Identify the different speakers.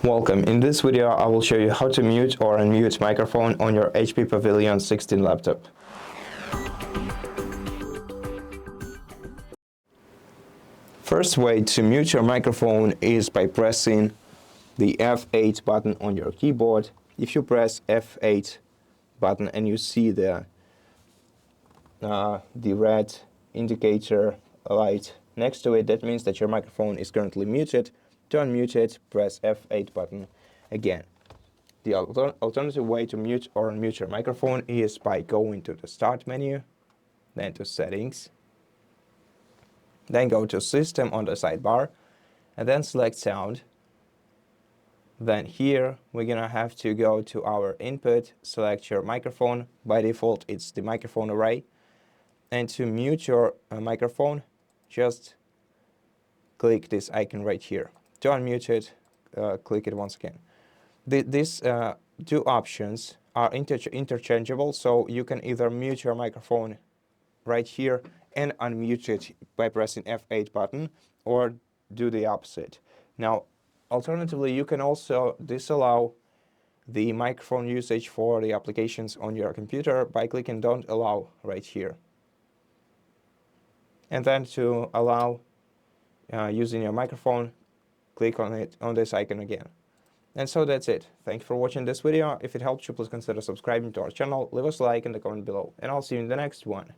Speaker 1: Welcome. In this video, I will show you how to mute or unmute microphone on your HP Pavilion 16 laptop. First way to mute your microphone is by pressing the F8 button on your keyboard. If you press F8 button and you see the red indicator light next to it, that means that your microphone is currently muted. To unmute it, press F8 button again. The alternative way to mute or unmute your microphone is by going to the Start menu, then to Settings, then go to System on the sidebar, and then select Sound. Then here, we're gonna have to go to our input, select your microphone. By default, it's the microphone array. And to mute your microphone, just click this icon right here. To unmute it, click it once again. These two options are interchangeable, so you can either mute your microphone right here and unmute it by pressing F8 button, or do the opposite. Now, alternatively, you can also disallow the microphone usage for the applications on your computer by clicking Don't Allow right here. And then to allow using your microphone, click on it on this icon again. And so that's it. Thank you for watching this video. If it helped you, please consider subscribing to our channel, leave us a like in the comment below, and I'll see you in the next one.